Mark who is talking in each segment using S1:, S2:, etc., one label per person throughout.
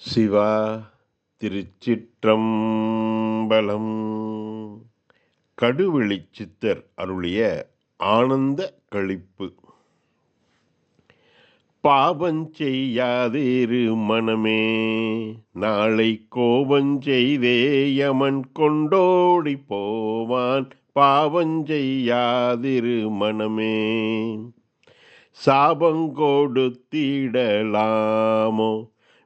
S1: சிவா திருச்சிற்றம்பலம். கடுவெளிச் சித்தர் அருளிய ஆனந்த களிப்பு. பாவஞ்செய்யாதிரு மனமே, நாளை கோபஞ்செய்தே யமன் கொண்டோடி போவான். பாவஞ்செய்யாதிரு மனமே, சாபங்கொடுத்திடலாமோ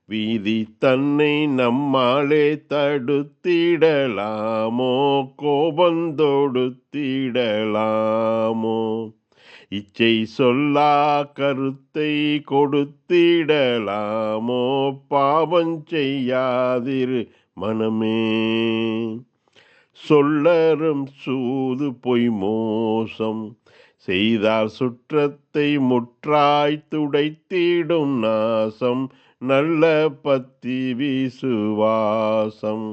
S1: வீதி தன்னை நம்மாலே தடுத்திடலாமோ, கோபந்தொடுத்திடலாமோ, இச்சை சொல்லா கருத்தை கொடுத்திடலாமோ, பாவஞ்செய்யாதிரு மனமே. சொல்லரும் சூது பொய் மோசம் செய்தால் சுற்றத்தை முற்றாய் துடைத்திடும் நாசம். நல்ல பத்தி விசுவாசம்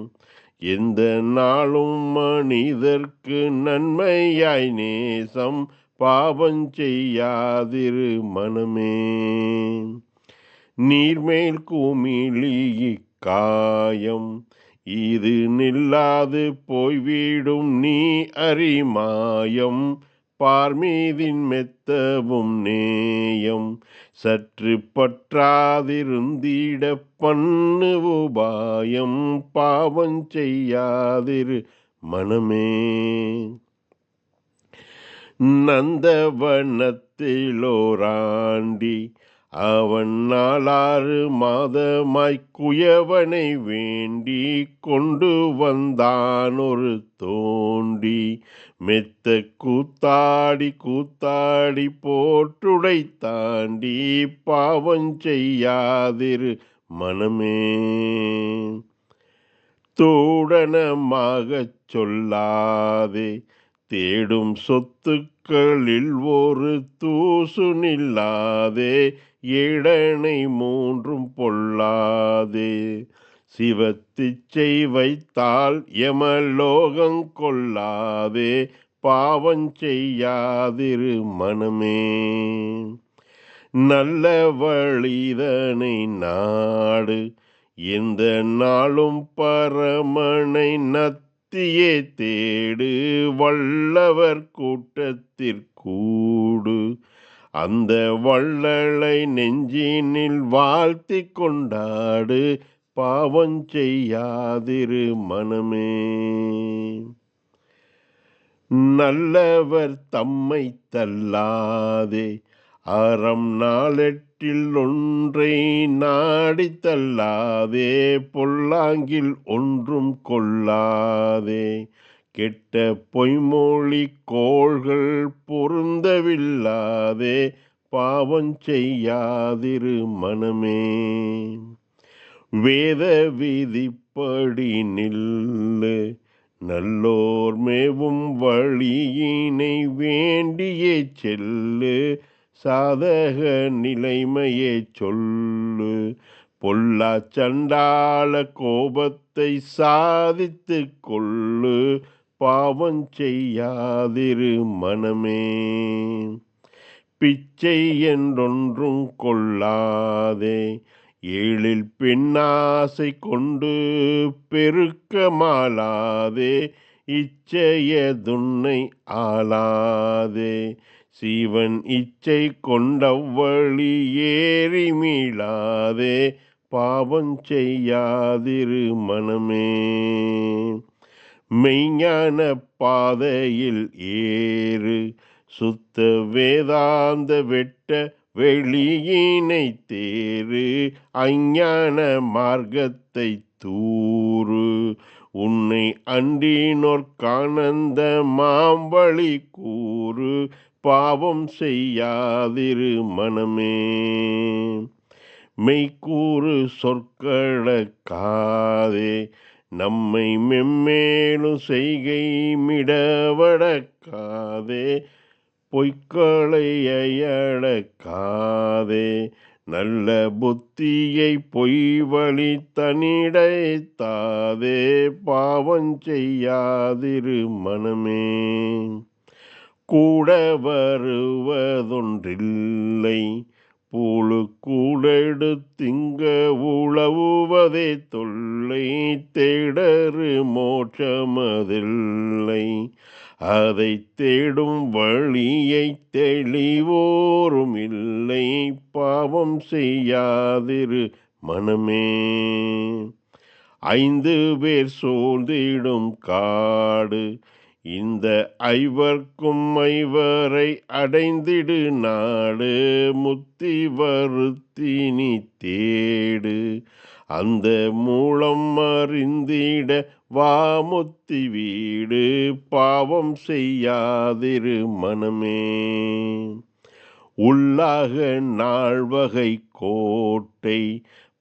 S1: எந்த நாளும் மனிதர்க்கு நன்மையாய் நேசம். பாவஞ்செய்யாதிரு மனமே, நீர்மேல் குமிழி காயம் இது நில்லாது போய்விடும் நீ அறிமாயம். பார்மீதின் மெத்தவும் நேயம் சற்று பற்றாதிருந்திட பண்ணு உபாயம். பாவஞ்செய்யாதிரு மனமே, நந்தவனத்திலோராண்டி அவன் 4 மாதமாய் குயவனை வேண்டி கொண்டு வந்தான் ஒரு தோண்டி. மெத்த கூத்தாடி கூத்தாடி போற்றுடை தாண்டி. பாவஞ்செய்யாதிரு மனமே, தூடனமாகச் சொல்லாதே தேடும் சொத்துக்களில் ஒரு தூசு நில்லாதே. ஏடனை 3 பொல்லாதே சிவத்திச்சை வைத்தால் யமலோகங் கொள்ளாதே. பாவஞ்செய்யாதிரு மனமே, நல்ல வழிதனை நாடு எந்த நாளும் பரமனை நத்தியே தேடு. வல்லவர் கூட்டத்திற்கூடு அந்த வள்ளலை நெஞ்சினில் வாழ்த்தி கொண்டாடு. பாவஞ்செய்யாதிரு மனமே, நல்லவர் தம்மை தள்ளாதே அறம் 4 ஒன்றை நாடி தள்ளாதே. பொல்லாங்கில் ஒன்றும் கொள்ளாதே கெட்ட பொய்மொழி கோள்கள் பொருந்தவில்லாதே. பாவஞ்செய்யாதிரு மனமே, வேத விதிப்படி நில்லு நல்லோர் மேவும் வழியினை வேண்டியே செல்லு. சாதக நிலைமையே சொல்லு பொல்லா சண்டாள கோபத்தை சாதித்து கொள்ளு. பாவஞ்செய்யாதிரு மனமே, பிச்சை என்றொன்றும் கொள்ளாதே ஏழில் பெண்ணாசை கொண்டு பெருக்க மாளாதே. இச்சையதுன்னை ஆளாதே சீவன் இச்சை கொண்டவ்வழி ஏறி மீளாதே. பாவஞ்செய்யாதிரு மனமே, மெய்ஞான பாதையில் ஏறு சுத்த வேதாந்த வெட்ட வெளியினை தேறு. அஞ்ஞான மார்க்கத்தை தூறு உன்னை அண்டினோர்க்கானந்த மாம்பழி கூறு. பாவம் செய்யாதிரு மனமே, மெய்க்கூறு சொற்களக்காதே நம்மை மெம்மேலும் செய்கை மிடவடக்காதே. பொய்களை அயடக்காதே நல்ல புத்தியை பொய் வழி தனிடைத்தாதே. பாவஞ்செய்யாதிரு மனமே, கூட வருவதொன்றில்லை புழு கூடெடுத்திங்க உழவுவதே தொல்லை தேடரு மோட்சமதில்லை. அதை தேடும் வழியை தெளிவோரும் இல்லை. பாவம் செய்யாதிரு மனமே. 5 பேர் சூழ்ந்திடும் காடு இந்த ஐவர்க்கும் ஐவரை அடைந்திடு நாடு. முத்தி வருத்தி நீ தேடு அந்த மூலம் அறிந்திட வாமுத்தி வீடு. பாவம் செய்யாதிரு மனமே. உள்ளாக நால்வகை கோட்டை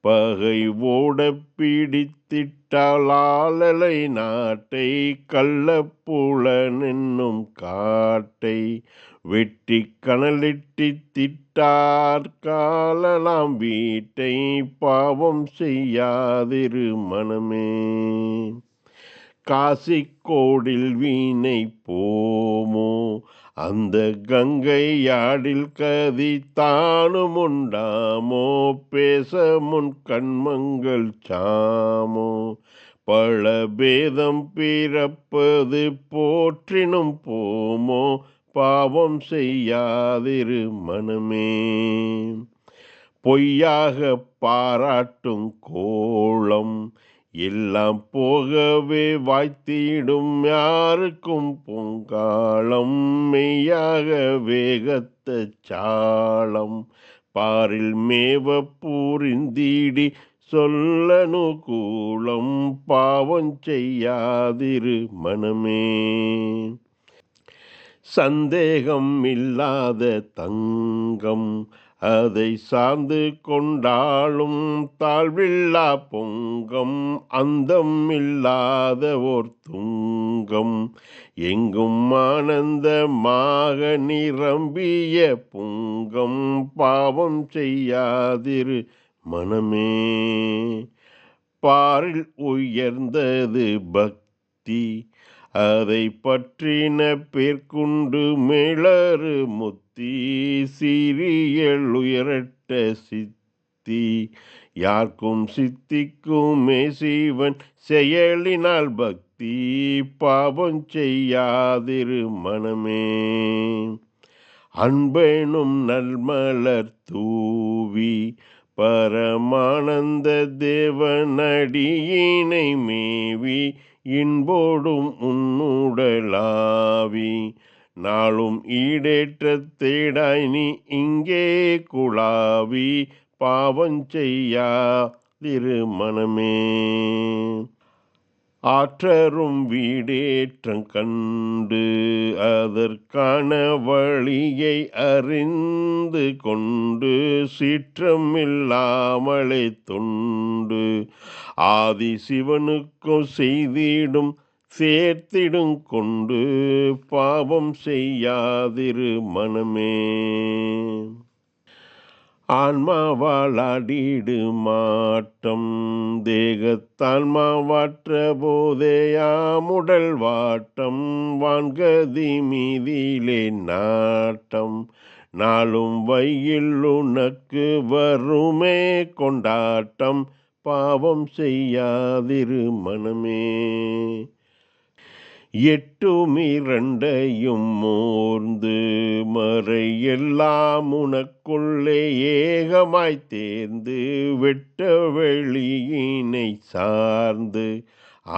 S1: பகை ஓட பிடித்திட்டால் ஆளலை நாட்டை. கள்ளப்புலனென்னும் காட்டை வெட்டி கனலிட்டி திட்டார் காலலாம் வீட்டை. பாவம் செய்யாதிரு மனமே. காசிக்கோடில் வீணை போமோ அந்த கங்கையாடில் கதி தானும் உண்டாமோ. பேச முன் கண்மங்கள் சாமோ பல பேதம் பிறப்பது போற்றினும் போமோ. பாவம் செய்யாதிரு மனமே. பொய்யாக பாராட்டும் கோளம் எல்லாம் போகவே வாய்த்திடும் யாருக்கும் பொங்காலம். மெய்யாக வேகத்த சாளம் பாரில் மேவ பூரிந்திடி சொல்லனுகூலம். பாவம் செய்யாதிரு மனமே. சந்தேகம் இல்லாத தங்கம் அதை சார்ந்து கொண்டாலும் தாழ்வில்லா பொங்கம். அந்தம் இல்லாத ஓர் துங்கம் எங்கும் ஆனந்தமாக நிரம்பிய புங்கம். பாவம் செய்யாதிரு மனமே. பாரில் உயர்ந்தது பக்தி அதை பற்றின பேர்க்குண்டு மேலறு முத்தி. சீரியல் உயரட்ட சித்தி யார்க்கும் சித்திக்குமே சிவன் செயலினால் பக்தி. பாவம் செய்யாதிரு மனமே. அன்பெனும் நல்மலர் தூவி பரமானந்த தேவனடியினை மேவி இன்போடும் உன்னுடலாவி நாளும் ஈடேற்ற தேடாய் நீ இங்கே குழாவி. பாவம் செய்யாதிரு மனமே. ஆற்றரும் வீடேற்றம் கண்டு அதற்கான வழியை அறிந்து கொண்டு சீற்றம் இல்லாமலே தொண்டு ஆதி சிவனுக்கும் செய்திடும் சேர்த்திடும் கொண்டு. பாவம் செய்யாதிரு மனமே. ஆன்மாவாளாடிடு மாட்டம் தேகத்தான்மாவாற்ற போதேயாமுடல் வாட்டம். வான்கதி மீதிலே நாட்டம் நாளும் வையில் உனக்கு வருமே கொண்டாட்டம். பாவம் செய்யாதிரு மனமே. எட்டுமிரண்டையும் மோர்ந்து மறை எல்லாம் உனக்குள்ளே ஏகமாய் தேர்ந்து வெட்ட வெளியினை சார்ந்து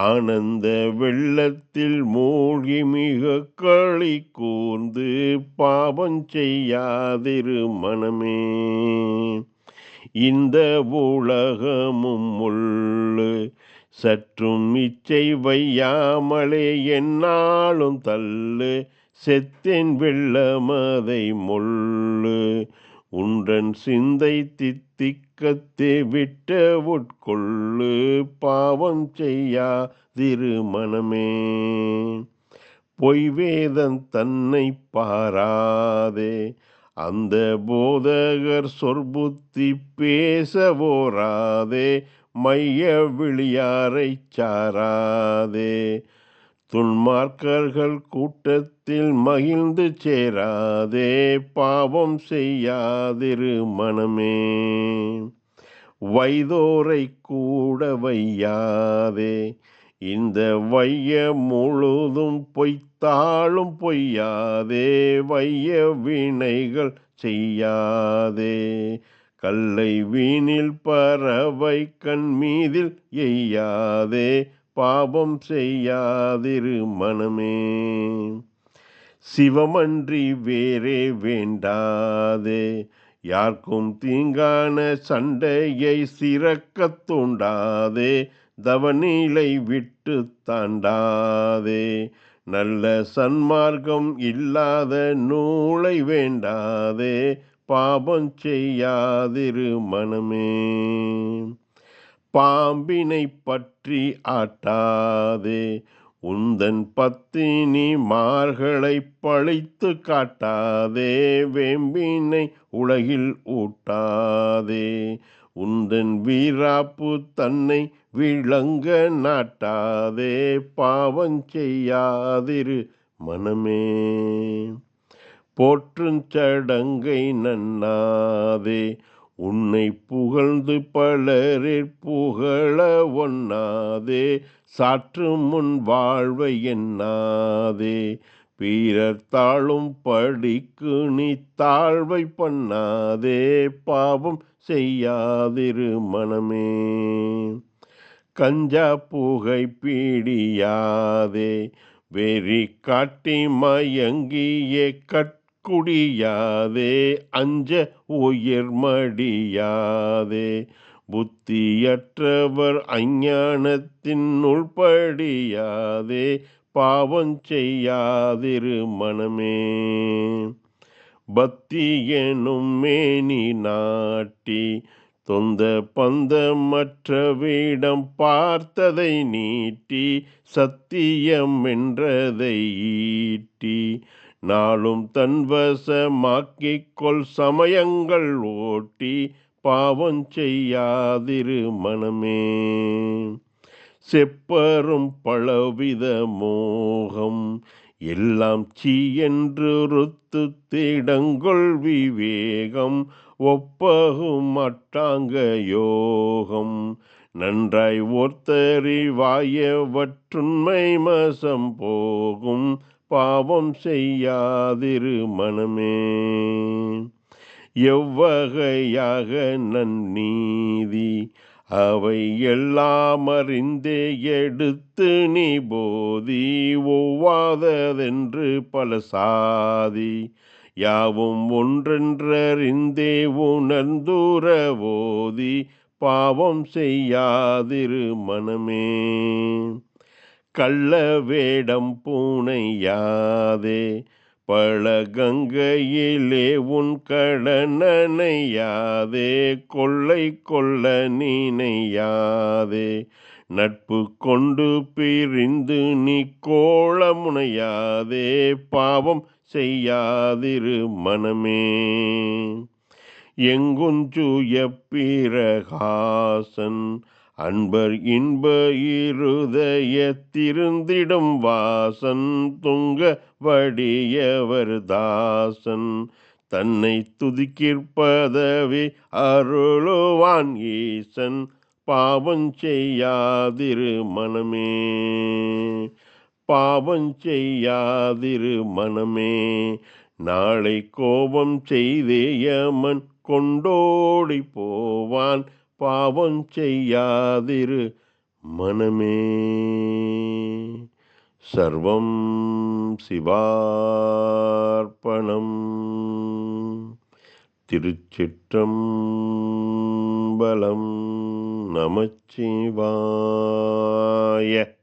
S1: ஆனந்த வெள்ளத்தில் மூழ்கி மிக களி கூர்ந்து. பாவம் செய்யாதிரு மனமே. இந்த உலகமும் முள்ளு சற்றும் இச்சை வையாமலே என்னாலும் தள்ளு. செத்தேன் வெள்ளமதை முள்ளு உன்றன் சிந்தை தித்திக்கத்தே விட்ட உட்கொள்ளு. பாவம் செய்யாதிரு மனமே. பொய் வேதம் தன்னை பாராதே அந்த போதகர் சொற்புத்தி பேசவோராதே. மைய விழியாரை சாராதே துன்மார்க்கர்கள் கூட்டத்தில் மகிழ்ந்து சேராதே, பாவம் செய்யாதிரு மனமே. வைதோரை கூட வையாதே, இந்த வைய முழுதும் பொய்த்தாலும் பொய்யாதே, வைய வினைகள் செய்யாதே. கல்லை வீணில் பறவை கண் மீதில் எய்யாதே, பாவம் செய்யாதிரு மனமே. சிவமன்றி வேறே வேண்டாதே, யார்க்கும் தீங்கான சண்டையை சிறக்கத் தூண்டாதே, தவநிலை விட்டு தாண்டாதே. நல்ல சன்மார்க்கம் இல்லாத நூலை வேண்டாதே, பாவம் செய்யாதிரு மனமே. பாம்பினை பற்றி ஆட்டாதே, உந்தன் பத்தினி மார்களை பழித்து காட்டாதே, வேம்பினை உலகில் ஊட்டாதே. உந்தன் வீராப்பு தன்னை விளங்க நாட்டாதே, பாவம் செய்யாதிரு மனமே. போற்றுஞ்சடங்கை நன்னாதே, உன்னை புகழ்ந்து பலரிற் புகழ ஒண்ணாதே, சாற்று முன் வாழ்வை எண்ணாதே. பிறர் தாழும் படிக்கு நீ தாழ்வை பண்ணாதே, பாவம் செய்யாதிரு மனமே. கஞ்சா புகை பீடியாதே, வெறி காட்டி மயங்கியே கட்குடியாதே, அஞ்ச உயிர் மடியாதே. புத்தியற்றவர் அஞ்ஞானத்தின் உள்படியாதே, பாவம் செய்யாதிரு மனமே. பக்தி எனும் மேனி நாட்டி, தொந்த பந்தமற்றவிடம் பார்த்ததை நீட்டி, சத்தியம் என்றதை ஈட்டி, நாளும் தன்வசமாக்கிக் கொள் சமயங்கள் ஓட்டி, பாவம் செய்யாதிரு மனமே. செப்பரும் பலவித மோகம் எல்லாம் சீ என்று ருத்து திடங்கொள் விவேகம், ஒப்பகும் அட்டாங்க யோகம். நன்றாய் ஓர்த்தறிவாயவற்றுண்மை மசம் போகும், பாவம் செய்யாதிரு மனமே. எவ்வகையாக நன்னீதி அவை எல்லாம் அறிந்தே எடுத்து நீ போதி, ஒவ்வாததென்று பல சாதி யாவும் ஒன்றென்றறிந்தே உணர்ந்துறவோதி, பாவம் செய்யாதிரு மனமே. கள்ள வேடம் பூணையாதே, பல கங்கையிலே உன் கடனனையாதே, கொள்ளை கொள்ள நீனையாதே. நட்பு கொண்டு பிரிந்து நீ கோளமுனையாதே, பாவம் செய்யாதிரு மனமே. எங்குஞ்சுய பிரகாசன் அன்பர் இன்ப இருதய திருந்திடும் வாசன், துங்க வடியவர் தாசன் தன்னை துதிக்கிற்பதவே அருளுவான் ஈசன், பாவம் செய்யாதிரு மனமே. பாவம் செய்யாதிரு மனமே. நாளை கோபம் செய்தே யமன் கொண்டோடி போவான், பாவம் செய்யாதிரு மனமே. சர்வம் சிவார்ப்பணம். திருச்சிற்றம்பலம். நமச்சிவாய.